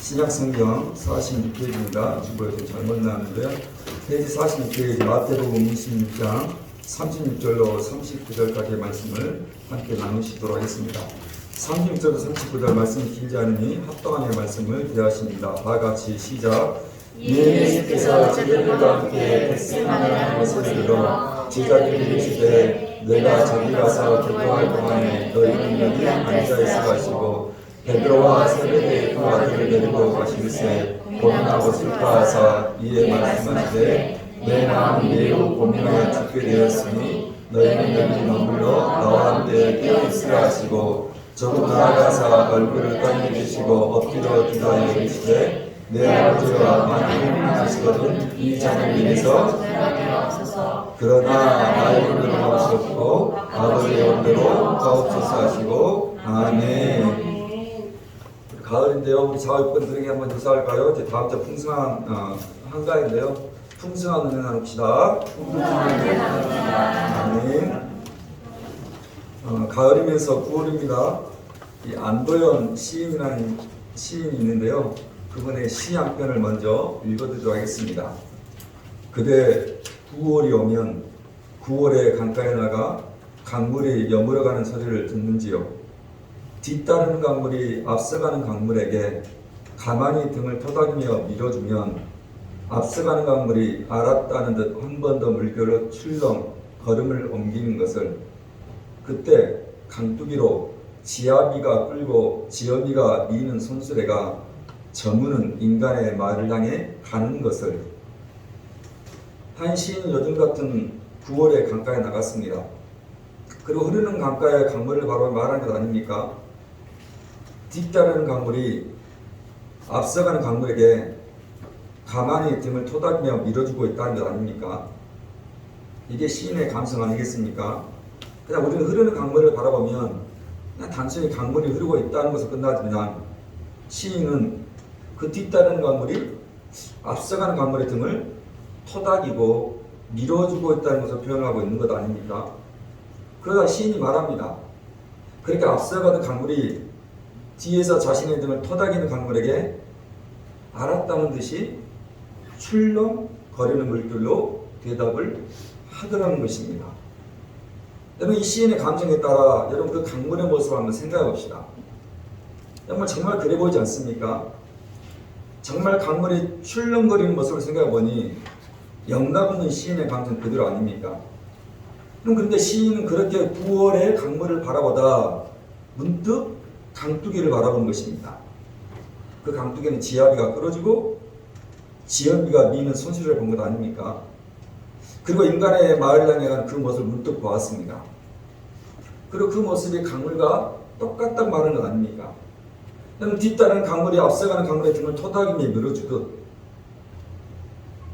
신약성경 46페이지입니다. 주보에 좀 잘못 나왔는데요. 페이지 46페이지 마태복음 26장 36절로 39절까지의 말씀을 함께 나누시도록 하겠습니다. 36절로 39절 말씀이 길지 않으니 합당한 말씀을 대하십니다. 다 같이 시작. 예수께서 제자들과 함께 겟세마네 하는 것을 들어 제자들이 이르시되 내가 저기 가서 기도할 동안에 너희는 여기 앉아있어 하시고 베드로와 세베대의 두 아들을 데리고 가실새 고민하고 슬퍼하사 이에 말씀하시되 내 마음이 매우 고민하여 죽게 되었으니 너희는 여기 머물러 나와 함께 깨어있으라 하시고 조금 나아가사 얼굴을 떨리시고 엎드려 기도하여 이르시되 내 아버지가 많이 행복하시거든 이 잔을 인해서 그러나 나의 온대로 하옵소서 아버지의 온대로 가옵소서 하시고 아멘. 가을인데요. 우리 자위분들에게 한번 인사할까요? 이제 다음 주 풍성한 한가인데요. 풍성한 은혜 나눕시다. 아멘. 가을이면서 9월입니다. 이 안도현 시인이라는 시인이 있는데요. 그분의 시 한 편을 먼저 읽어드리도록 하겠습니다. 그대 9월이 오면 9월의 강가에 나가 강물이 여물어가는 소리를 듣는지요. 뒤따르는 강물이 앞서가는 강물에게 가만히 등을 토닥이며 밀어주면 앞서가는 강물이 알았다는 듯 한 번 더 물결로 출렁 걸음을 옮기는 것을 그때 강뚜기로 지아비가 끌고 지어비가 미는 손수레가 저무는 인간의 말을 향해 가는 것을. 한 시인은 요즘 같은 9월에 강가에 나갔습니다. 그리고 흐르는 강가의 강물을 바로 말하는 것 아닙니까? 뒤따르는 강물이 앞서가는 강물에게 가만히 등을 토닥이며 밀어주고 있다는 것 아닙니까? 이게 시인의 감성 아니겠습니까? 그냥 우리는 흐르는 강물을 바라보면 그냥 단순히 강물이 흐르고 있다는 것을 끝나지만 시인은 그 뒤따르는 강물이 앞서가는 강물의 등을 토닥이고 밀어주고 있다는 것을 표현하고 있는 것 아닙니까? 그러다 시인이 말합니다. 그러니까 앞서가는 강물이 뒤에서 자신의 등을 토닥이는 강물에게 알았다는 듯이 출렁거리는 물결로 대답을 하더라는 것입니다. 여러분 이 시인의 감정에 따라 여러분 그 강물의 모습을 한번 생각해 봅시다. 정말 그래 보이지 않습니까? 정말 강물이 출렁거리는 모습을 생각해 보니 영락없는 시인의 감정 그대로 아닙니까? 그런데 시인은 그렇게 9월의 강물을 바라보다 문득 강뚜기를 바라본 것입니다. 그 강뚜기는 지아비가 끌어주고 지연비가 미는 손실을 본 것 아닙니까? 그리고 인간의 마을을 향해 간 그 모습을 문득 보았습니다. 그리고 그 모습이 강물과 똑같다고 말하는 것 아닙니까? 뒤따르는 강물이 앞서가는 강물의 등을 토닥이며 밀어주듯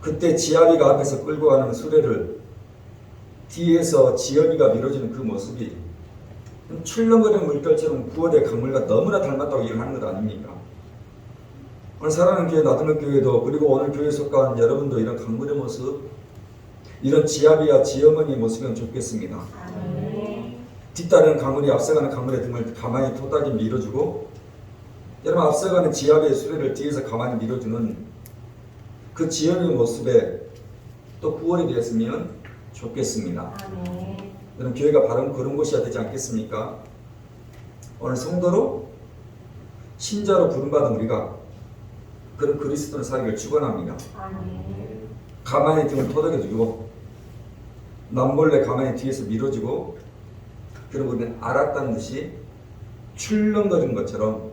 그때 지아비가 앞에서 끌고 가는 수레를 뒤에서 지연비가 밀어주는 그 모습이 출렁거리는 물결처럼 9월의 강물과 너무나 닮았다고 얘기를 하는 것 아닙니까? 오늘 사랑하는 교회 나들목 교회도 그리고 오늘 교회에 속한 여러분도 이런 강물의 모습 이런 지아비와 지어머니의 모습이면 좋겠습니다. 뒤따르는 강물이 앞서가는 강물의 등을 가만히 토닥이 밀어주고 여러분 앞서가는 지아비의 수레를 뒤에서 가만히 밀어주는 그 지연의 모습에 또 9월이 되었으면 좋겠습니다. 여러분 교회가 바로 그런 곳이어야 되지 않겠습니까? 오늘 성도로 신자로 부름받은 우리가 그런 그리스도의 살기를 축원합니다. 가만히 등을 토닥여주고 남몰래 가만히 뒤에서 밀어주고 그리고 우리는 알았다는 듯이 출렁거리는 것처럼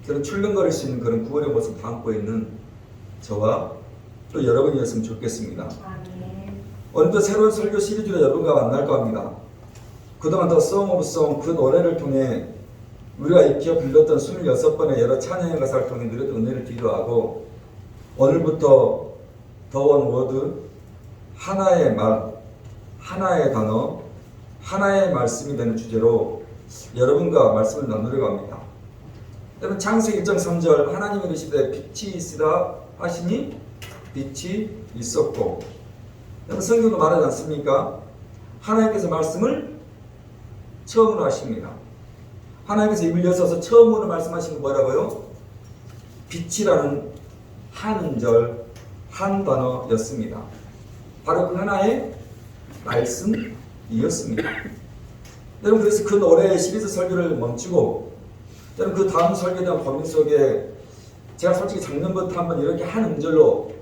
그런 출렁거릴 수 있는 그런 9월의 모습을 담고 있는 저와 또 여러분이었으면 좋겠습니다. 오늘도 새로운 설교 시리즈로 여러분과 만날까 합니다. 그동안 더 Song of Song 그 노래를 통해 우리가 익혀 불렀던 26번의 여러 찬양의 가사를 통해 누렸던 은혜를 기도하고 오늘부터 더 원 워드 하나의 말, 하나의 단어, 하나의 말씀이 되는 주제로 여러분과 말씀을 나누려고 합니다. 여러분 창세기 1장 3절 하나님이 이르시되 빛이 있으라 하시니 빛이 있었고 여러분 성경도 말하지 않습니까? 하나님께서 말씀을 처음으로 하십니다. 하나님께서 입을 여셔서 처음으로 말씀하신 거 뭐라고요? 빛이라는 한 음절, 한 단어였습니다. 바로 그 하나의 말씀이었습니다. 여러분, 그래서 그 노래 12절 설교를 멈추고 여러분 그 다음 설교에 대한 고민 속에 제가 솔직히 작년부터 한번 이렇게 한 음절로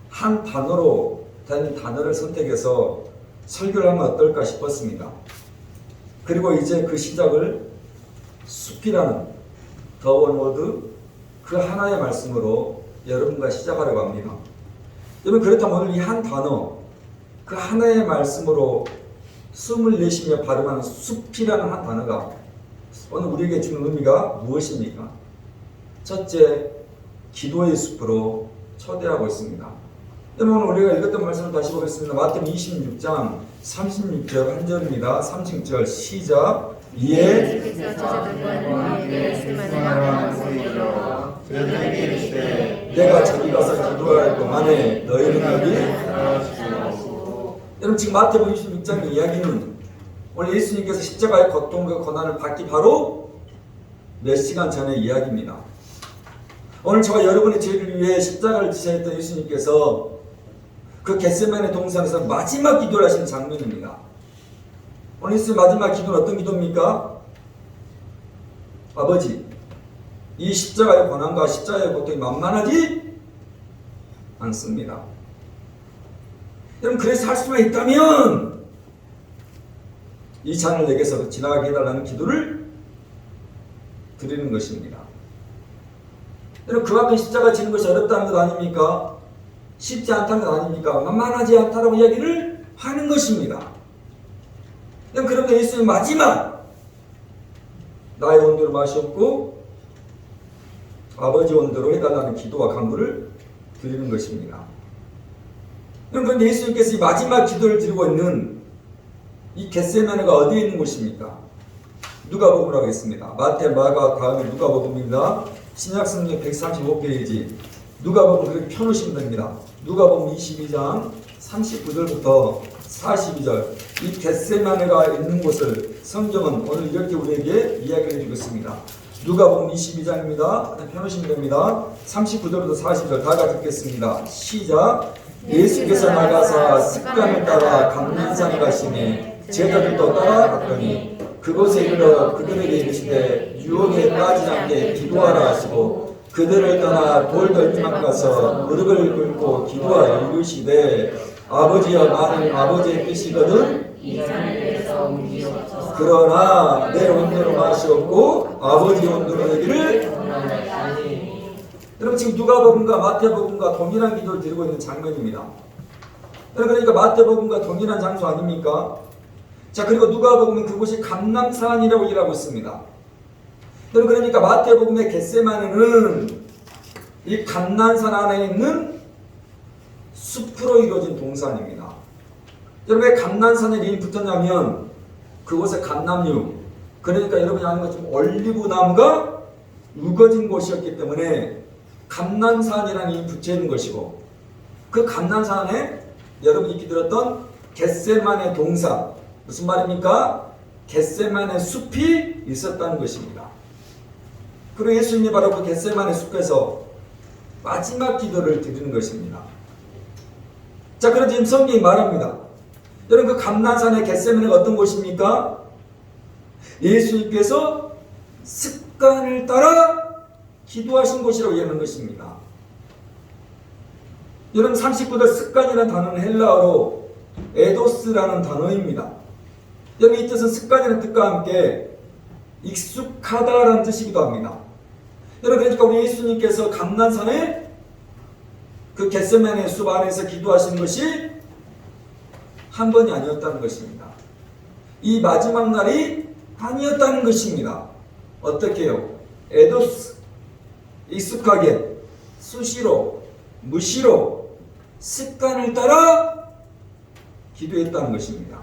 한 단어로 된 단어를 선택해서 설교를 하면 어떨까 싶었습니다. 그리고 이제 그 시작을 숲이라는 더 원워드 그 하나의 말씀으로 여러분과 시작하려고 합니다. 여러분, 그렇다면 오늘 이 한 단어 그 하나의 말씀으로 숨을 내쉬며 발음하는 숲이라는 한 단어가 오늘 우리에게 주는 의미가 무엇입니까? 첫째, 기도의 숲으로 초대하고 있습니다. 여러분, 오늘 우리가 읽었던 말씀을 다시 보겠습니다. 마태복음 26장 36절 한 절입니다. 30절 시작. 이에 내가 저기 가서 기도할 동안에 너희는 여기. 여러분, 지금 마태복음 26장의 이야기는 오늘 예수님께서 십자가의 고통과 고난을 받기 바로 몇 시간 전의 이야기입니다. 오늘 저와 여러분의 죄를 위해 십자가를 지셨던 예수님께서 그 겟세마네 동산에서 마지막 기도를 하신 장면입니다. 오늘 예수님 마지막 기도는 어떤 기도입니까? 아버지, 이 십자가의 고난과 십자가의 고통이 만만하지 않습니다. 여러분, 그래서 할 수만 있다면 이 잔을 내게서 지나가게 해달라는 기도를 드리는 것입니다. 여러분, 그만큼 십자가 지는 것이 어렵다는 것 아닙니까? 쉽지 않다는 것 아닙니까? 만만하지 않다라고 이야기를 하는 것입니다. 그런데 예수님 마지막 나의 온도를 마시옵고 아버지 온도로 해달라는 기도와 간구를 드리는 것입니다. 그런데 예수님께서 이 마지막 기도를 드리고 있는 이 겟세마네가 어디에 있는 곳입니까? 누가복음이라고 했습니다. 마태, 마가 다음에 누가복음입니다. 신약성경 135페이지 누가복음 그렇게 펴놓으시면 됩니다. 누가복음 22장 39절부터 42절 이 겟세마네가 있는 곳을 성경은 오늘 이렇게 우리에게 이야기를 해주고 있습니다. 누가복음 22장입니다. 펴놓으시면 됩니다. 39절부터 40절 다 같이 읽겠습니다. 시작. 예수께서 나가사 습관을 따라 감난산에 가시니 제자들도 따라갔더니 그곳에 이르러 그들에게 이르시되 유혹에 빠지지 않게 기도하라 하시고 그들을 떠나 돌 덜기만 가서 무릎을 꿇고 기도하여 이르시되 아버지여 나는 아버지의 뜻이거든 그러나 내 온도로 마시옵고 아버지 온도로 되기를. 여러분, 지금 누가복음과 마태복음과 동일한 기도를 드리고 있는 장면입니다. 그러니까 마태복음과 동일한 장소 아닙니까? 자, 그리고 누가복음은 그곳이 감람산이라고 일하고 있습니다. 그러니까 마태복음의 겟세마네는 이 감람산 안에 있는 숲으로 이루어진 동산입니다. 여러분, 왜 감람산에 이름이 붙었냐면 그곳에 감람류, 그러니까 여러분이 아는 것처럼 올리브 나무가 우거진 곳이었기 때문에 감람산이라는 이름이 붙여 있는 것이고, 그 감람산에 여러분이 익히 들었던 겟세마네 동산, 무슨 말입니까? 겟세마네 숲이 있었다는 것입니다. 그리고 예수님이 바로 그 겟세마네 숲에서 마지막 기도를 드리는 것입니다. 자, 그런데 지금 성경이 말합니다. 여러분, 그 감람산의 겟세마네가 어떤 곳입니까? 예수님께서 습관을 따라 기도하신 곳이라고 얘기하는 것입니다. 여러분, 39절 습관이라는 단어는 헬라어로 에도스라는 단어입니다. 여러분, 이 뜻은 습관이라는 뜻과 함께 익숙하다라는 뜻이기도 합니다. 여러분, 그러니까 우리 예수님께서 감람산에 그 겟세마네 숲 안에서 기도하신 것이 한 번이 아니었다는 것입니다. 이 마지막 날이 아니었다는 것입니다. 어떻게 해요? 에도스, 익숙하게, 수시로, 무시로, 습관을 따라 기도했다는 것입니다.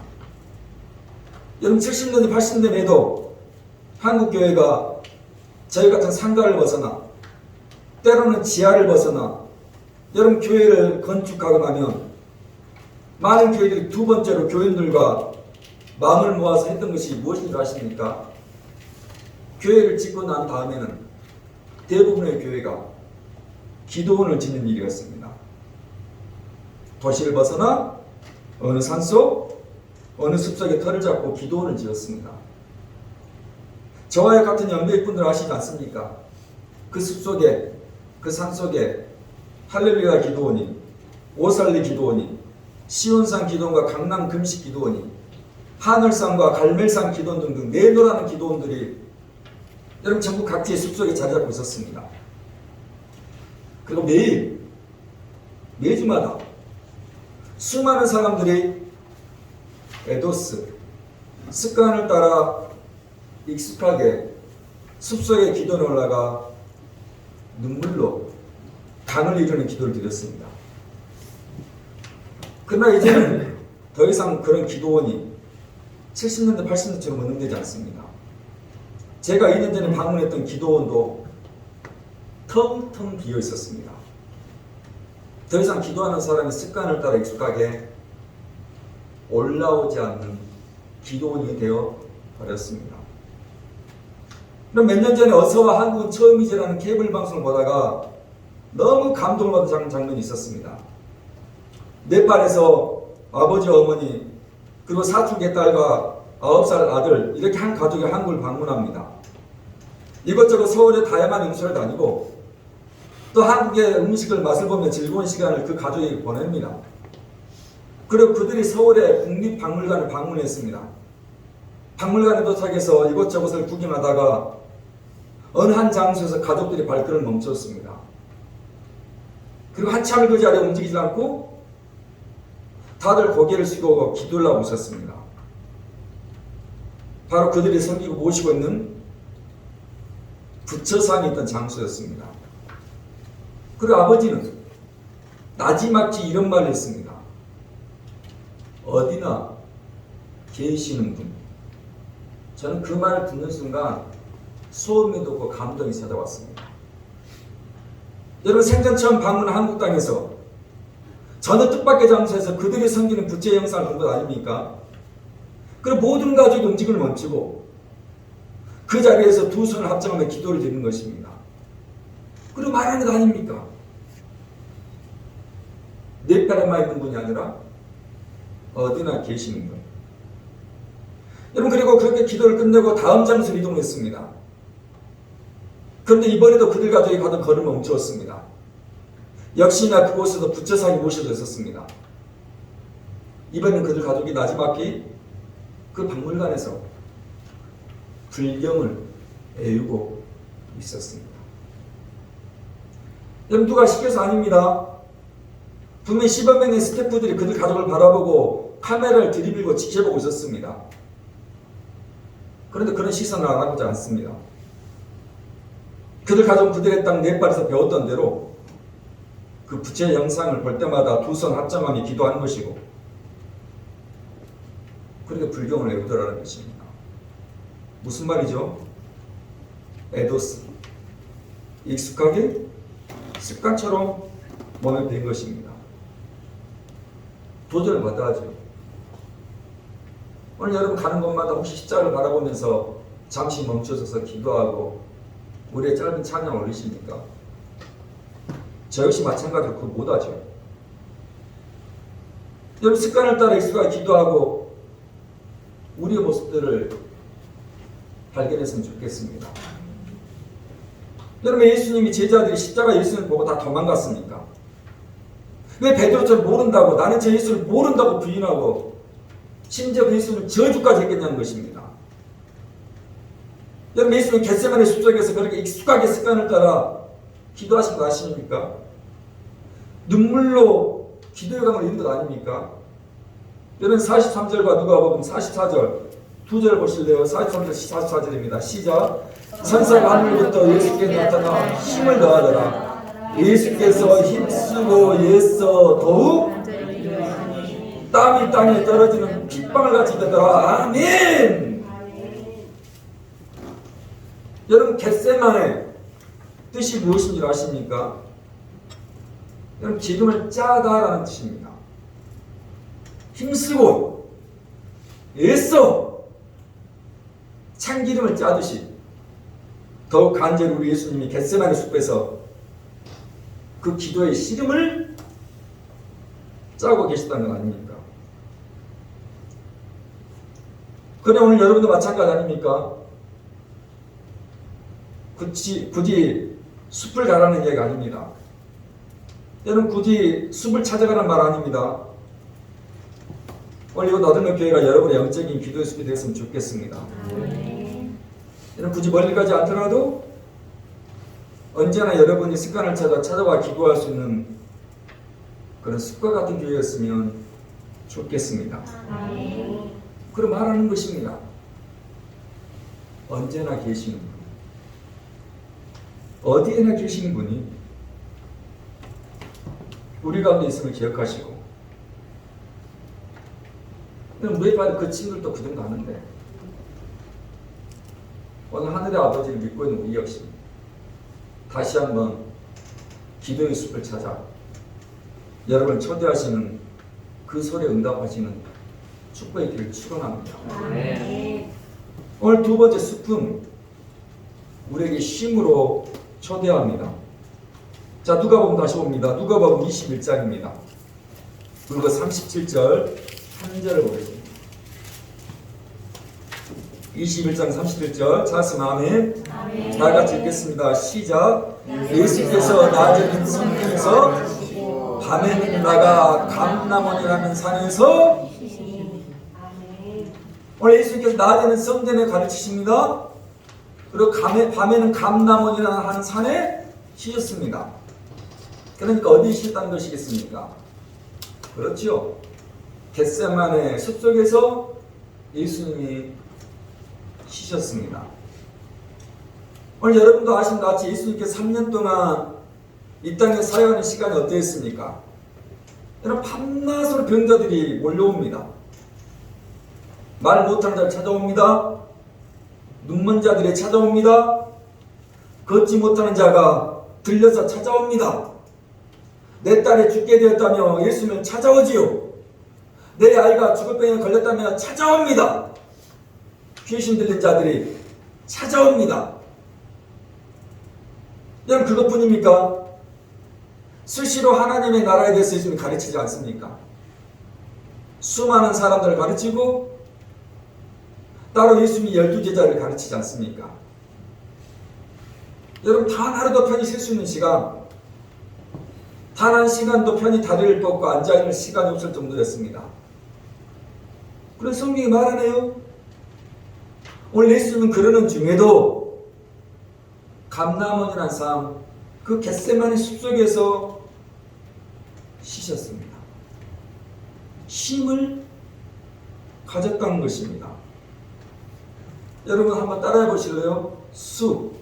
여러분, 70년대, 80년대에도 한국교회가 저희 같은 상가를 벗어나 때로는 지하를 벗어나 여러분 교회를 건축하고 나면 많은 교회들이 두 번째로 교인들과 마음을 모아서 했던 것이 무엇인 줄 아십니까? 교회를 짓고 난 다음에는 대부분의 교회가 기도원을 짓는 일이었습니다. 도시를 벗어나 어느 산속, 어느 숲속에 터를 잡고 기도원을 지었습니다. 저와 같은 연배의 분들 아시지 않습니까? 그 숲속에, 그 산속에 할렐루야 기도원이, 오살리 기도원이, 시온산 기도원과 강남 금식 기도원이, 하늘산과 갈멜산 기도원 등등 내노라는 기도원들이 여러분 전국 각지의 숲속에 자리 잡고 있었습니다. 그리고 매주마다 수많은 사람들이 에도스, 습관을 따라 익숙하게 숲속에 기도에 올라가 눈물로 강을 이루는 기도를 드렸습니다. 그러나 이제는 더 이상 그런 기도원이 70년대, 80년대처럼 운영되지 않습니다. 제가 2년 전에 방문했던 기도원도 텅텅 비어 있었습니다. 더 이상 기도하는 사람의 습관을 따라 익숙하게 올라오지 않는 기도원이 되어 버렸습니다. 그럼 몇 년 전에 어서와 한국은 처음이지라는 케이블 방송을 보다가 너무 감동을 받은 장면이 있었습니다. 네팔에서 아버지, 어머니, 그리고 사촌의 딸과 9살 아들 이렇게 한 가족이 한국을 방문합니다. 이것저것 서울의 다양한 명소를 다니고 또 한국의 음식을 맛을 보며 즐거운 시간을 그 가족에게 보냅니다. 그리고 그들이 서울의 국립박물관을 방문했습니다. 박물관에 도착해서 이곳저곳을 구경하다가 어느 한 장소에서 가족들이 발걸음을 멈췄습니다. 그리고 한참을 그 자리에 움직이지 않고 다들 고개를 숙이고 기도를 하고 있었습니다. 바로 그들이 섬기고 모시고 있는 부처상이 있던 장소였습니다. 그리고 아버지는 나지막히 이런 말을 했습니다. 어디나 계시는 분. 저는 그 말을 듣는 순간 소름이 돋고 감동이 찾아왔습니다. 여러분 생전 처음 방문한 한국 땅에서 전혀 뜻밖의 장소에서 그들이 섬기는 부처의 형상을 본 것 아닙니까? 그리고 모든 가족이 움직임을 멈추고 그 자리에서 두 손을 합장하며 기도를 드리는 것입니다. 그리고 말하는 것 아닙니까? 네팔에만 있는 분이 아니라 어디나 계시는 분. 여러분 그리고 그렇게 기도를 끝내고 다음 장소로 이동했습니다. 그런데 이번에도 그들 가족이 가던 걸음을 멈추었습니다. 역시나 그곳에도 부처상이 모셔져 있었습니다. 이번엔 그들 가족이 나지막히 그 박물관에서 불경을 애우고 있었습니다. 여러분 누가 시켜서 아닙니다. 분명히 10여 명의 스태프들이 그들 가족을 바라보고 카메라를 들이밀고 지켜보고 있었습니다. 그런데 그런 시선을 안 하고자 않습니다. 그들 가족은 그들의 땅 네팔에서 배웠던 대로 그 부처의 영상을 볼 때마다 두 손 합장하며 기도하는 것이고 그렇게 불경을 외우더라는 것입니다. 무슨 말이죠? 에도스. 익숙하게 습관처럼 몸에 밴 것입니다. 도전을 받아야죠. 오늘 여러분 가는 곳마다 혹시 십자가를 바라보면서 잠시 멈춰서서 기도하고 우리의 짧은 찬양 올리십니까? 저 역시 마찬가지로 그거 못하죠. 여러분 습관을 따라 익숙하게 기도하고 우리의 모습들을 발견했으면 좋겠습니다. 여러분 예수님이 제자들이 십자가 예수님을 보고 다 도망갔습니까? 왜 베드로처럼 모른다고 나는 제 예수를 모른다고 부인하고 심지어 그 예수를 저주까지 했겠냐는 것입니다. 여러분 예수님 겟세마네 숲속에서 그렇게 익숙하게 습관을 따라 기도하신 거 아십니까? 눈물로 기도의 강을 이룬 것 아닙니까? 여러분 43절과 누가복음 44절 두 절 보실래요? 43절 44절입니다. 시작. 천사가 하늘부터 예수께 나타나 힘을 더하더라. 예수께서 힘쓰고 애써 더욱 땀이 땅에 떨어지는 핏방울 같이 되더라. 아멘. 여러분 겟세마네 뜻이 무엇인 줄 아십니까? 여러분 기름을 짜다라는 뜻입니다. 힘쓰고 애써 참기름을 짜듯이 더욱 간절히 우리 예수님이 겟세마네 숲에서 그 기도의 씨름을 짜고 계시다는 거 아닙니까? 그래 오늘 여러분도 마찬가지 아닙니까? 굳이 숲을 가라는 얘기가 아닙니다. 여러분 굳이 숲을 찾아가라는 말 아닙니다. 오늘 이곳 어둠의 교회가 여러분의 영적인 기도의 숲이 되었으면 좋겠습니다. 여러분 굳이 멀리 가지 않더라도 언제나 여러분이 습관을 찾아와 기도할 수 있는 그런 숲과 같은 교회였으면 좋겠습니다. 그럼 말하는 것입니다. 언제나 계시는 분, 어디에나 계시는 분이 우리 가운데 있음을 기억하시고, 우리 반에 그 친구들도 그 정도 하는데, 오늘 하늘의 아버지를 믿고 있는 우리 역시 다시 한번 기도의 숲을 찾아 여러분을 초대하시는 그 소리에 응답하시는 축복의 길을 축원합니다. 오늘 두 번째 숲은 우리에게 쉼으로 초대합니다. 자, 누가복음 다시 봅니다. 누가복음 21장입니다. 그리고 37절 3절을 보겠습니다. 21장 31절 찾았으면 아멘. 다 같이 읽겠습니다. 시작. 예수께서 낮에는 성경에서 밤에는 나가 감람원이라는 산에서, 오늘 예수께서 낮에는 성전에 가르치십니다. 그리고 밤에는 감람원이라는 한 산에 쉬셨습니다. 그러니까 어디 쉬셨다는 것이겠습니까? 그렇죠. 겟세마네 숲속에서 예수님이 쉬셨습니다. 오늘 여러분도 아신 것 같이 예수님께서 3년 동안 이 땅에 사역하는 시간이 어떠했습니까? 여러분 밤낮으로 병자들이 몰려옵니다. 말 못하는 자를 찾아옵니다. 눈먼 자들이 찾아옵니다. 걷지 못하는 자가 들려서 찾아옵니다. 내 딸이 죽게 되었다며 예수님을 찾아오지요. 내 아이가 죽을 병에 걸렸다며 찾아옵니다. 귀신 들린 자들이 찾아옵니다. 여러분 그것뿐입니까? 수시로 하나님의 나라에 대해서 예수님이 가르치지 않습니까? 수많은 사람들을 가르치고 따로 예수님이 12제자를 가르치지 않습니까? 여러분 단 하루도 편히 쉴 수 있는 시간, 단 한 시간도 편히 다리를 뻗고 앉아있는 시간이 없을 정도였습니다. 그래서 성경이 말하네요. 오늘 예수님은 그러는 중에도 감람원이라는 산, 그 겟세마네 숲속에서 쉬셨습니다. 쉼을 가졌다는 것입니다. 여러분 한번 따라해 보실래요? 숲.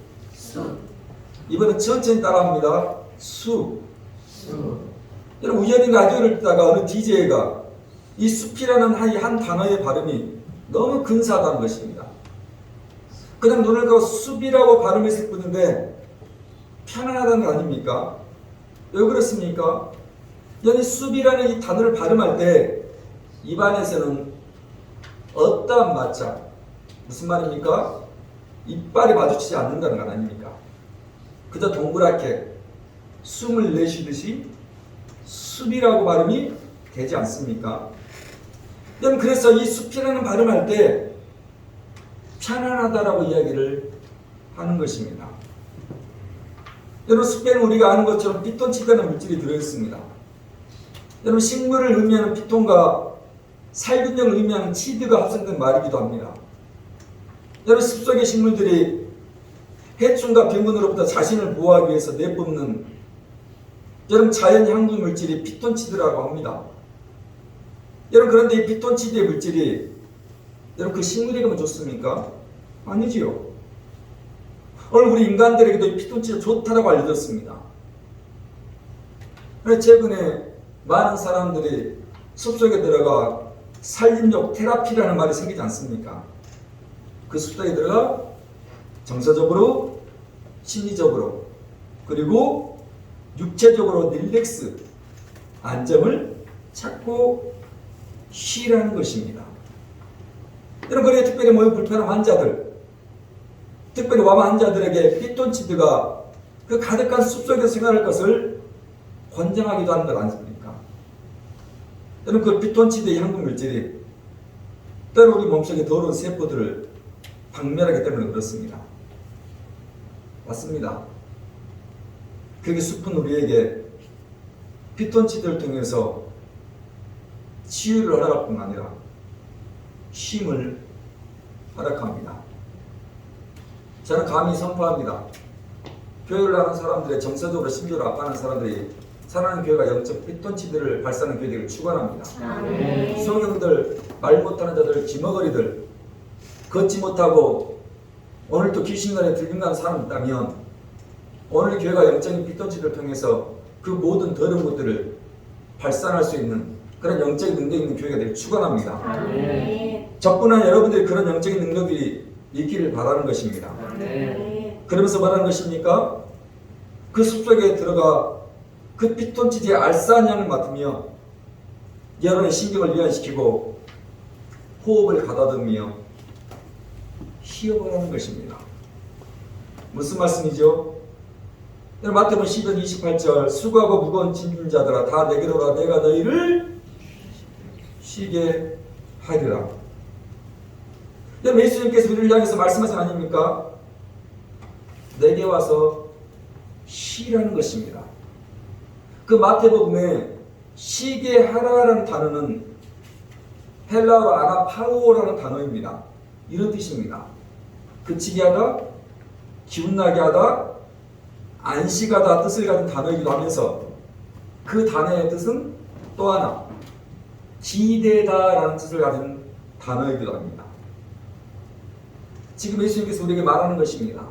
이번엔 천천히 따라합니다. 숲. 여러분 우연히 라디오를 듣다가 어느 DJ가 이 숲이라는 한 단어의 발음이 너무 근사하다는 것입니다. 그냥 눈을 감고 숲이라고 발음했을 뿐인데 편안하다는 거 아닙니까? 왜 그렇습니까? 이 숲이라는 이 단어를 발음할 때 입안에서는 어떠한 맞자, 무슨 말입니까? 이빨이 마주치지 않는다는 건 아닙니까? 그저 동그랗게 숨을 내쉬듯이 숲이라고 발음이 되지 않습니까? 여러분 그래서 이 숲이라는 발음할 때 편안하다라고 이야기를 하는 것입니다. 여러분 숲에는 우리가 아는 것처럼 피톤치드라는 물질이 들어있습니다. 여러분 식물을 의미하는 피톤과 살균력을 의미하는 치드가 합성된 말이기도 합니다. 여러분 숲속의 식물들이 해충과 병균으로부터 자신을 보호하기 위해서 내뿜는 여러분 자연 향수 물질이 피톤치드라고 합니다. 여러분 그런데 이 피톤치드의 물질이 여러분 그 식물에게만 좋습니까? 아니지요. 오늘 우리 인간들에게도 이 피톤치드 좋다라고 알려졌습니다. 그래서 최근에 많은 사람들이 숲속에 들어가 산림욕 테라피라는 말이 생기지 않습니까? 그 숲속에 들어가 정서적으로, 심리적으로, 그리고 육체적으로 릴렉스, 안정을 찾고 쉬라는 것입니다. 여러분, 그래 특별히 몸이 불편한 환자들, 특별히 와마 환자들에게 피톤치드가 그 가득한 숲속에서 생활할 것을 권장하기도 하는 것 아닙니까? 여러분 그 피톤치드의 향분 물질이 때로 우리 몸속의 더러운 세포들을 박멸하기 때문에 그렇습니다. 맞습니다. 그게 숲은 우리에게 피톤치드를 통해서 치유를 허락할 뿐 아니라 쉼을 허락합니다. 저는 감히 선포합니다. 교회를 나가는 사람들의 정서적으로 심리적으로 아파하는 사람들이 사랑하는 교회가 영적 피톤치드를 발산하는 교회를 축원합니다. 성경들, 말 못하는 자들, 기머거리들, 걷지 못하고 오늘도 귀신간에 들린다는 사람이 있다면 오늘 교회가 영적인 피톤치드를 통해서 그 모든 더러운 것들을 발산할 수 있는 그런 영적인 능력이 있는 교회가 되길 축원합니다. 저뿐만 여러분들이 그런 영적인 능력이 있기를 바라는 것입니다. 그러면서 말하는 것입니까? 그 숲속에 들어가 그 피톤치드의 알싸한 향을 맡으며 여러분의 신경을 이완시키고 호흡을 가다듬으며 쉬어보라는 것입니다. 무슨 말씀이죠? 마태복음 12장 28절 수고하고 무거운 짐진 자들아 다 내게로 오라 내가 너희를 쉬게 하리라. 예수님께서 우리를 향해서 말씀하신 아닙니까? 내게 와서 쉬라는 것입니다. 그 마태복음에 쉬게 하라라는 단어는 헬라어로 아나파우오라는 단어입니다. 이런 뜻입니다. 그치게 하다, 기운나게 하다, 안식하다 뜻을 가진 단어이기도 하면서 그 단어의 뜻은 또 하나 기대다라는 뜻을 가진 단어이기도 합니다. 지금 예수님께서 우리에게 말하는 것입니다.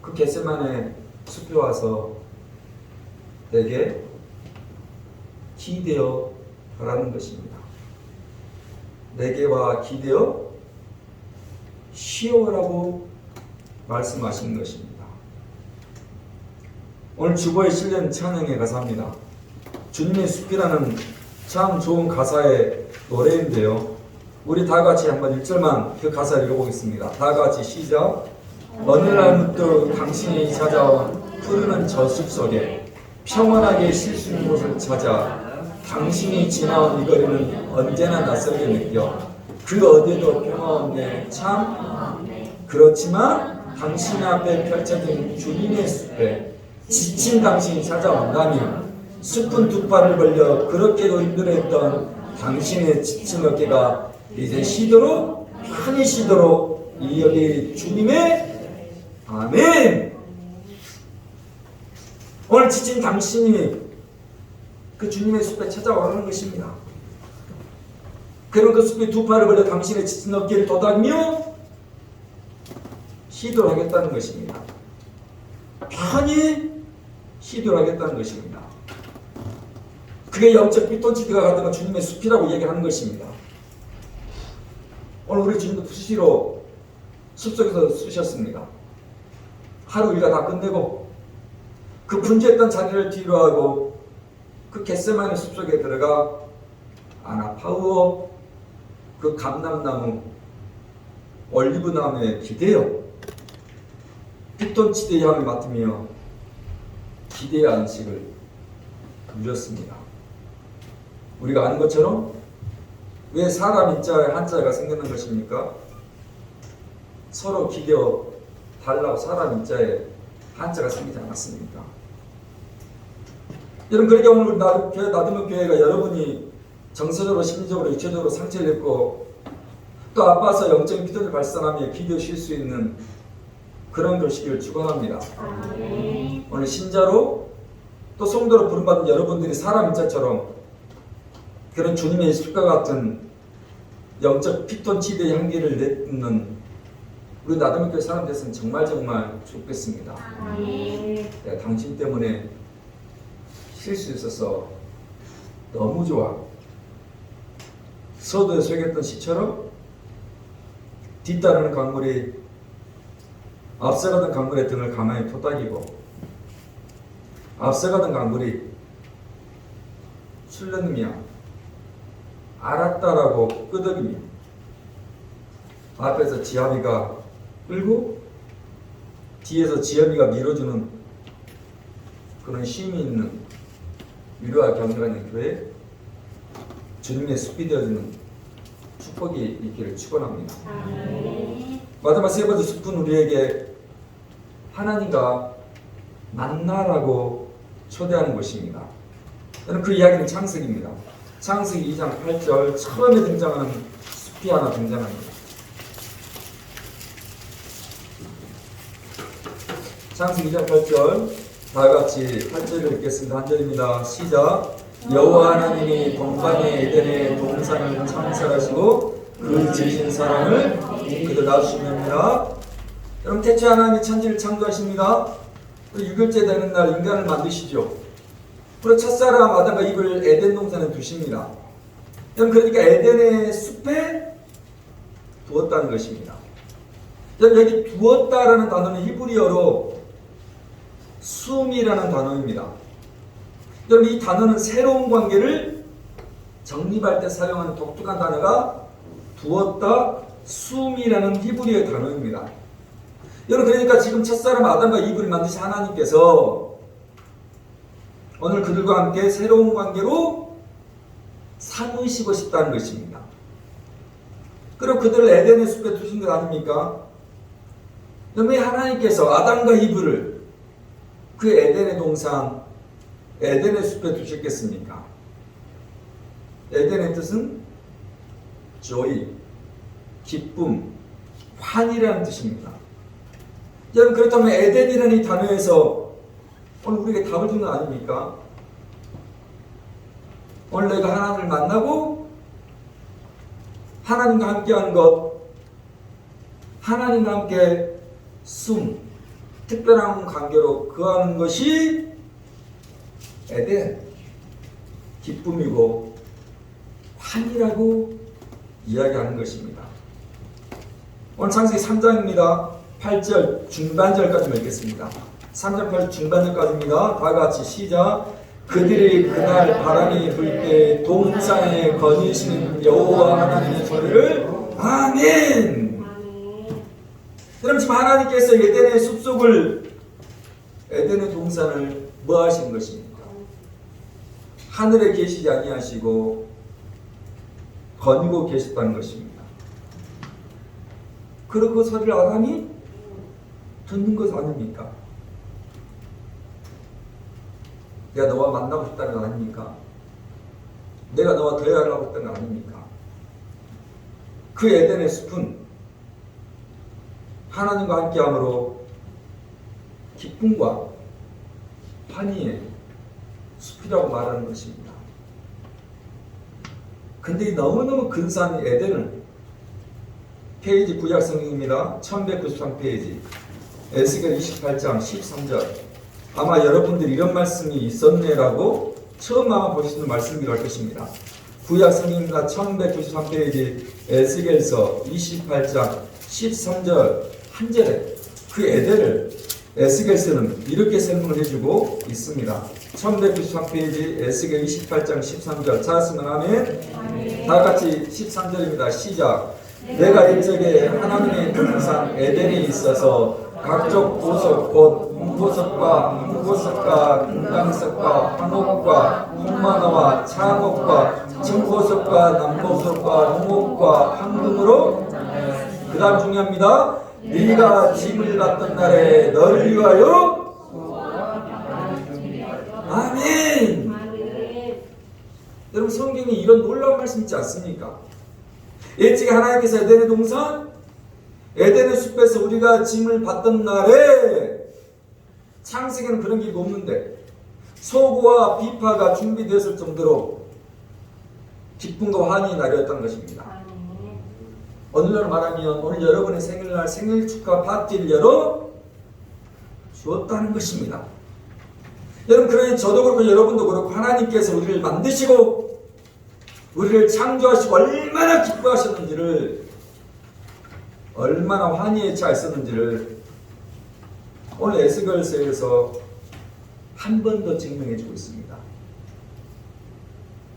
그 겟세마네 숲에 와서 내게 기대어 가라는 것입니다. 내게 와 기대어 쉬어라고 말씀하시는 것입니다. 오늘 주보에 실린 찬양의 가사입니다. 주님의 숲이라는 참 좋은 가사의 노래인데요. 우리 다 같이 한번 1절만 그 가사를 읽어보겠습니다. 다 같이 시작. 어느 날 문득 당신이 찾아온 푸르는 저 숲속에 평안하게 쉴 수 있는 곳을 찾아 당신이 지나온 이 거리는 언제나 낯설게 느껴 그 어디에도 평화 없네 참 그렇지만 당신 앞에 펼쳐진 주님의 숲에 지친 당신이 찾아온다면 숲은 두 팔을 벌려 그렇게도 힘들어했던 당신의 지친 어깨가 이제 쉬도록 편히 쉬도록 이 여기 주님의 아멘. 오늘 지친 당신이 그 주님의 숲에 찾아오라는 것입니다. 그럼 그 숲에 두 팔을 벌려 당신의 지친 어깨를 도닥이며 쉬도록 하겠다는 것입니다. 편히 쉬도록 하겠다는 것입니다. 그게 영적 피톤치드가 가득한 주님의 숲이라고 얘기하는 것입니다. 오늘 우리 주님도 수시로 숲속에서 쓰셨습니다. 하루 일과 다 끝내고 그 분주했던 자리를 뒤로 하고 그 겟세마네 숲속에 들어가 아나파우어 그 감람나무 올리브나무에 기대어 피톤치드의 향을 맡으며 기대의 안식을 누렸습니다. 우리가 아는 것처럼 왜 사람 인자에 한자가 생기는 것입니까? 서로 기대어 달라고 사람 인자에 한자가 생기지 않았습니까? 여러분 그러니까 오늘 나두면 교회가 여러분이 정서적으로 심리적으로 육체적으로 상처를 입고 또 아파서 영적인 피톤을 발산하며 기대어 쉴 수 있는 그런 교식을 축원합니다. 오늘 신자로 또 성도로 부름받은 여러분들이 사람 인자처럼 그런 주님의 숲과 같은 영적 피톤치드의 향기를 내뿜는 우리 나두민교회 사람 됐으면 정말 좋겠습니다. 내가 당신 때문에 쉴 수 있어서 너무 좋아. 서도에 쇠겠던 시처럼 뒤따르는 강물이 앞서가던 강물의 등을 가만히 토닥이고 앞서가던 강물이 술렁이며 알았다라고 끄덕이며 앞에서 지아비가 끌고 뒤에서 지아비가 밀어주는 그런 쉼이 있는 위로와 격려가 있는 교회, 주님의 숲이 되어주는 축복이 있기를 축원합니다. 마지막 세 번째 숲은 우리에게 하나님과 만나라고 초대하는 것입니다. 저는 그 이야기는 창세기입니다. 창세기 2장 8절 처음에 등장하는 숲이 하나 등장합니다. 창세기 2장 8절 다같이 8절을 읽겠습니다. 한 절입니다. 시작. 여호와 하나님이 동방의 에덴의 동산을 창설하시고 그 지으신 사람을 그들 놔주시느니라. 여러분 태초에 하나님이 천지를 창조하십니다. 6일째 되는 날 인간을 만드시죠. 그리고 첫사람 아담과 이브를 에덴 동산에 두십니다. 그러니까 에덴의 숲에 두었다는 것입니다. 여기 두었다라는 단어는 히브리어로 숨이라는 단어입니다. 여러분 이 단어는 새로운 관계를 정립할 때 사용하는 독특한 단어가 두었다, 숨이라는 히브리어의 단어입니다. 여러분 그러니까 지금 첫사람 아담과 이브를 만드신 하나님께서 오늘 그들과 함께 새로운 관계로 삼으시고 싶다는 것입니다. 그리고 그들을 에덴의 숲에 두신 것 아닙니까? 왜 하나님께서 아담과 이브를 그 에덴의 동산, 에덴의 숲에 두셨겠습니까? 에덴의 뜻은 joy, 기쁨, 환희라는 뜻입니다. 여러분 그렇다면 에덴이라는 이 단어에서 오늘 우리에게 답을 주는 거 아닙니까? 오늘 내가 하나님을 만나고 하나님과 함께하는 것, 하나님과 함께 특별한 관계로 거하는 것이 에덴, 기쁨이고 환희라고 이야기하는 것입니다. 오늘 창세기 3장입니다. 8절 중반절까지 읽겠습니다. 3장 8절 중반절까지입니다. 다같이 시작. 그들이 그날 바람이 불 때 동산에 거니시는 여호와 하나님의 소리를 아멘. 그럼 지금 하나님께서 에덴의 숲속을 에덴의 동산을 뭐 하신 것입니까? 하늘에 계시지 아니하시고 거니고 계셨다는 것입니다. 그리고 그 소리를 아담이 듣는 것 아닙니까? 내가 너와 만나고 싶다는 거 아닙니까? 내가 너와 대화를 하고 싶다는 거 아닙니까? 그 에덴의 숲은 하나님과 함께함으로 기쁨과 환희의 숲이라고 말하는 것입니다. 근데 너무너무 근사한 에덴을 페이지 구약 성경입니다. 1193페이지 에스겔 28장 13절 아마 여러분들이 이런 말씀이 있었네라고 처음 아마 보시는 말씀이 될 것입니다. 구약 성경입니다. 1193페이지 에스겔서 28장 13절 한 절에 그 에덴을 에스겔서는 이렇게 설명을 해주고 있습니다. 1193페이지 에스겔 28장 13절 찾았으면 아멘. 다같이 13절입니다. 시작. 내가 이쪽에 하나님의 동산 에덴에 있어서 각종 보석 곧 홍보석과 흑보석과 금강석과 황옥과 홍마나와 차곡과 청보석과 남보석과 홍옥과 황금으로 그 다음 중요합니다. 네가 짐을 받던 날에 너를 위하여 아멘. 여러분 성경에 이런 놀라운 말씀 있지 않습니까? 일찍이 하나님께서 에덴의 동산, 에덴의 숲에서 우리가 짐을 받던 날에 창세기는 그런 게 없는데 소고와 비파가 준비되었을 정도로 기쁨과 환희의 날이었던 것입니다. 오늘날 말하면 오늘 여러분의 생일날 생일 축하 파티를 열어 주었다는 것입니다. 여러분 그러니 저도 그렇고 여러분도 그렇고 하나님께서 우리를 만드시고 우리를 창조하시고 얼마나 기뻐하셨는지를 얼마나 환희에 차 있었는지를 오늘 에스겔서에서 한 번 더 증명해 주고 있습니다.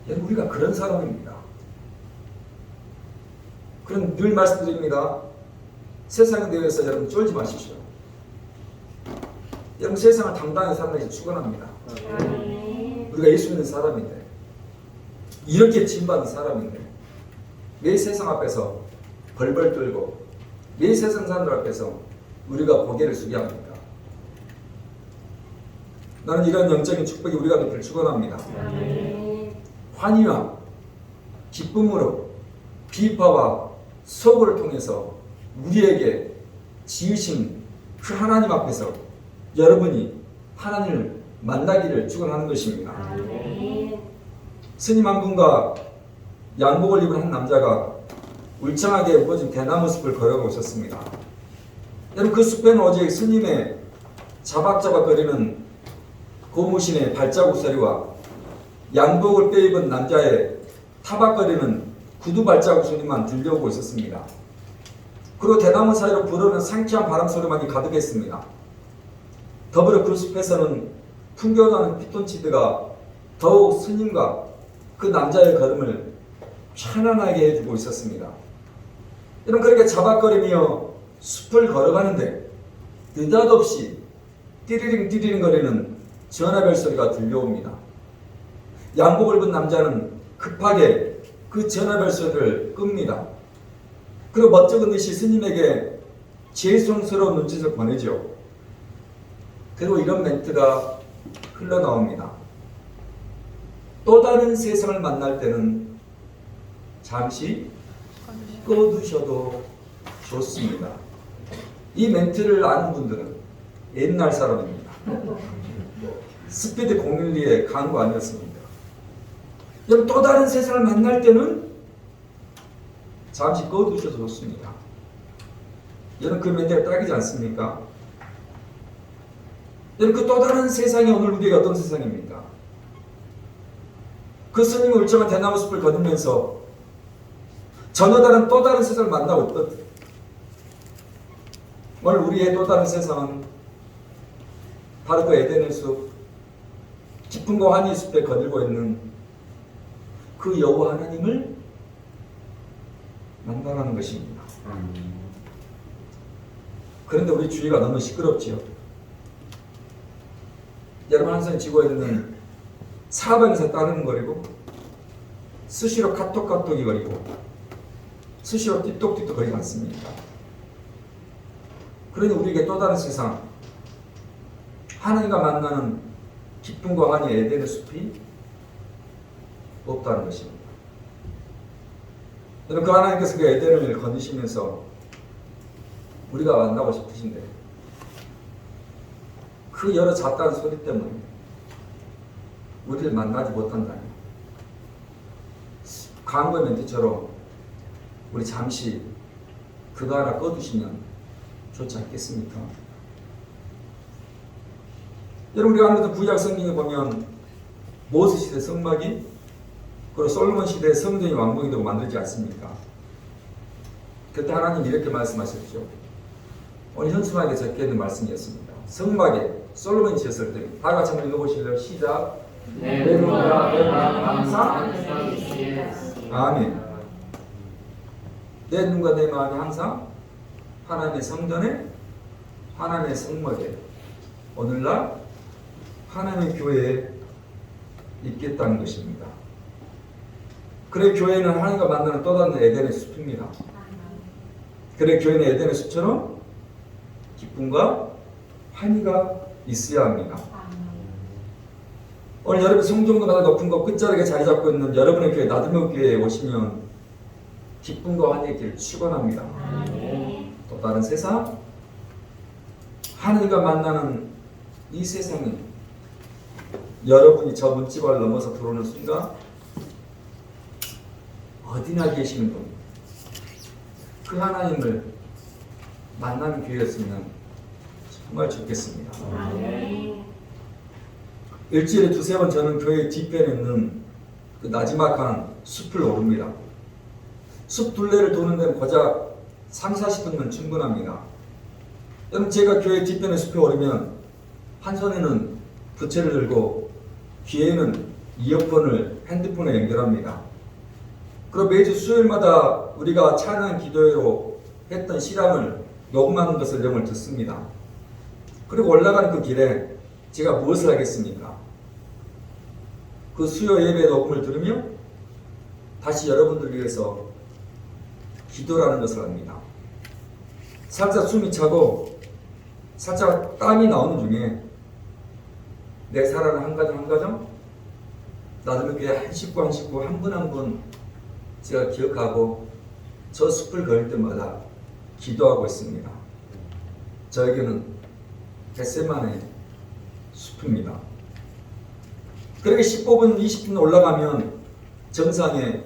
여러분 우리가 그런 사람입니다. 그럼 늘 말씀드립니다. 세상에 대해서 여러분 쫄지 마십시오. 여러분 세상을 당당히 사는 것이 축원합니다. 우리가 예수 믿는 사람인데, 이렇게 지음받은 사람인데 왜 세상 앞에서 벌벌 떨고 왜 세상 사람들 앞에서 우리가 고개를 숙여 합니까? 나는 이런 영적인 축복이 우리가 높을 축원합니다. 환희와 기쁨으로 비파와 소고를 통해서 우리에게 지으신 그 하나님 앞에서 여러분이 하나님을 만나기를 축원하는 것입니다. 스님 한 분과 양복을 입은 한 남자가 울창하게 우거진 대나무 숲을 걸어가고 있었습니다. 여러분, 그 숲에는 오직 스님의 자박자박거리는 고무신의 발자국 소리와 양복을 빼입은 남자의 타박거리는 구두 발자국 소리만 들려오고 있었습니다. 그리고 대나무 사이로 불어오는 상쾌한 바람 소리만이 가득했습니다. 더불어 그 숲에서는 풍겨나는 피톤치드가 더욱 스님과 그 남자의 걸음을 편안하게 해주고 있었습니다. 여러분, 그렇게 자박거리며 숲을 걸어가는데 느닷없이 띠리링 띠리링 거리는 전화벨 소리가 들려옵니다. 양복을 입은 남자는 급하게 그 전화벨 소리를 끕니다. 그리고 멋쩍은 듯이 스님에게 죄송스러운 눈짓을 보내죠. 그리고 이런 멘트가 흘러나옵니다. 또 다른 세상을 만날 때는 잠시 꺼두셔도 좋습니다. 이 멘트를 아는 분들은 옛날 사람입니다. 스피드 012의 광고 아니었습니까? 여러분, 또 다른 세상을 만날 때는 잠시 꺼두셔도 좋습니다. 여러분, 그 멘트가 딱이지 않습니까? 여러분, 그 또 다른 세상이 오늘 우리에게 어떤 세상입니까? 그 스님이 울창한 대나무 숲을 거두면서 전혀 다른 또 다른 세상을 만나고 있거든. 오늘 우리의 또 다른 세상은 바로 그 에덴의 숲, 기쁨과 환희의 숲에 거닐고 있는 그 여호와 하나님을 만나라는 것입니다. 그런데 우리 주위가 너무 시끄럽지요. 여러분, 항상 지고 있는 사방에서 따르는거리고 수시로 카톡이 거리고 수시로 띠똑띠똑 거리지 않습니까? 그러니 우리에게 또 다른 세상, 하나님과 만나는 기쁨과 환희의 에덴의 숲이 없다는 것입니다. 여러분, 그 하나님께서 그 에덴을 거두시면서 우리가 만나고 싶으신데 그 여러 잡다한 소리 때문에 우리를 만나지 못한다면 광고의 멘트처럼 우리 잠시 그거 하나 꺼두시면 좋지 않겠습니까? 여러분, 우리가 아무래도 구약 성경에 보면 모세 시대 성막이 그리고 솔로몬 시대 성전이 완공이 되고 만들지 않습니까? 그때 하나님 이렇게 말씀하셨죠. 오늘 현수막에 적혀 있는 말씀이었습니다. 성막에 솔로몬이 지었을 때 다 같이 한번 읽어보실래요? 시작. 내 눈과 내 마음 항상 아멘. 내 눈과 내 마음이 항상 하나님의 성전에, 하나님의 성막에, 오늘날 하나님의 교회에 있겠다는 것입니다. 그래, 교회는 하나님과 만나는 또 다른 에덴의 숲입니다. 그래, 교회는 에덴의 숲처럼 기쁨과 환희가 있어야 합니다. 오늘 여러분 성정도마다 높은 곳 끝자락에 자리 잡고 있는 여러분의 교회, 나들목 교회에 오시면 기쁨과 환희의 길을 축원합니다. 또 다른 세상, 하나님과 만나는 이 세상에 여러분이 저 문지방을 넘어서 들어오는 순간 어디나 계시는 분, 그 하나님을 만나는 교회였으면 정말 좋겠습니다. 일주일에 두세 번 저는 교회 뒤편에 있는 그 나지막한 숲을 오릅니다. 숲 둘레를 도는 데는 고작 30-40분이면 충분합니다. 여러분, 제가 교회 뒤편의 숲에 오르면 한 손에는 부채를 들고 귀에는 이어폰을 핸드폰에 연결합니다. 그리고 매주 수요일마다 우리가 찬양 기도회로 했던 시람을 녹음하는 것을 영을 듣습니다. 그리고 올라가는 그 길에 제가 무엇을 하겠습니까? 그 수요 예배 녹음을 들으며 다시 여러분들 위해서 기도라는 것을 합니다. 살짝 숨이 차고 살짝 땀이 나오는 중에 내 사랑하는 한 가정 한 가정 나들교회 한 식구 한 식구 한 분 한 분 제가 기억하고 저 숲을 걸을 때마다 기도하고 있습니다. 저에게는 겟세마네 숲입니다. 그렇게 15분 20분 올라가면 정상에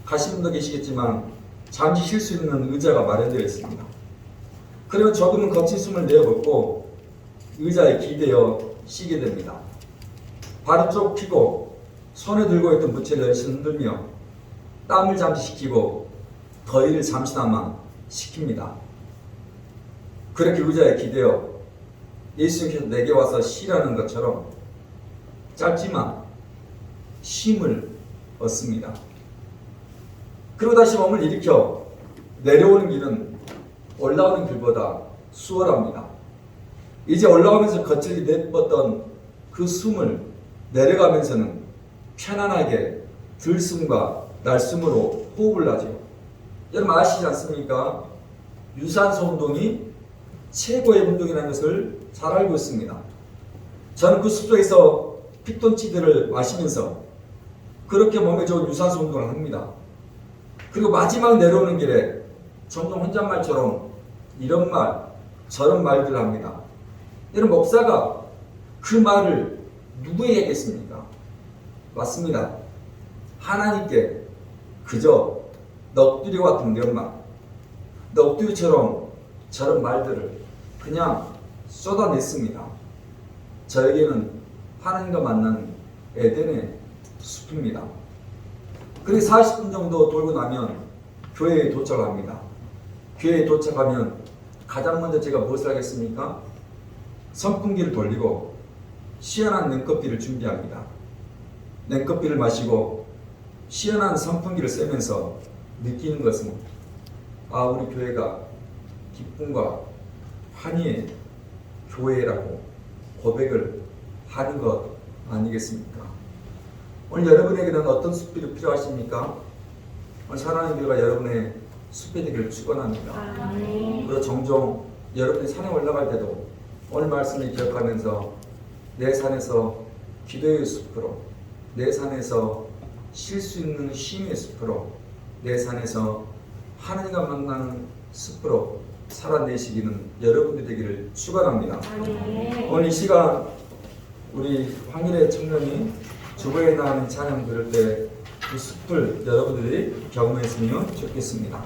가신 분도 계시겠지만 잠시 쉴 수 있는 의자가 마련되어 있습니다. 그러면 조금은 거친 숨을 내어먹고 의자에 기대어 쉬게 됩니다. 발을 쭉 펴고 손에 들고 있던 부채를 열심히 흔들며 땀을 잠시 식히고 더위를 잠시나마 식힙니다. 그렇게 의자에 기대어 예수님께서 내게 와서 쉬라는 것처럼 짧지만 쉼을 얻습니다. 그리고 다시 몸을 일으켜 내려오는 길은 올라오는 길보다 수월합니다. 이제 올라가면서 거칠게 내뻗던 그 숨을 내려가면서는 편안하게 들숨과 날숨으로 호흡을 하죠. 여러분 아시지 않습니까? 유산소 운동이 최고의 운동이라는 것을 잘 알고 있습니다. 저는 그 숲속에서 피톤치드를 마시면서 그렇게 몸에 좋은 유산소 운동을 합니다. 그리고 마지막 내려오는 길에 종종 혼잣말처럼 이런 말, 저런 말들을 합니다. 여러분 목사가 그 말을 누구에게 했겠습니까? 맞습니다. 하나님께 그저 넋두리와 같은 면말, 넋두리처럼 저런 말들을 그냥 쏟아냈습니다. 저에게는 하나님과 만나는 에덴의 숲입니다. 그리고 40분 정도 돌고 나면 교회에 도착합니다. 교회에 도착하면 가장 먼저 제가 무엇을 하겠습니까? 선풍기를 돌리고 시원한 냉커피를 준비합니다. 냉커피를 마시고 시원한 선풍기를 쐬면서 느끼는 것은 우리 교회가 기쁨과 환희의 교회라고 고백을 하는 것 아니겠습니까? 오늘 여러분에게는 어떤 숲이 필요하십니까? 오늘 사랑하는 교회가 여러분의 숲이 되기를 축원합니다. 그리고 종종 여러분이 산에 올라갈 때도 오늘 말씀을 기억하면서 내 산에서 기도의 숲으로, 내 산에서 쉴 수 있는 쉼의 숲으로, 내 산에서 하나님과 만나는 숲으로 살아내시기는 여러분들이 되기를 축원합니다. 오늘 이 시간 우리 황일의 청년이 주보에 나오는 찬양 들을 때 그 숲을 여러분들이 경험했으면 좋겠습니다.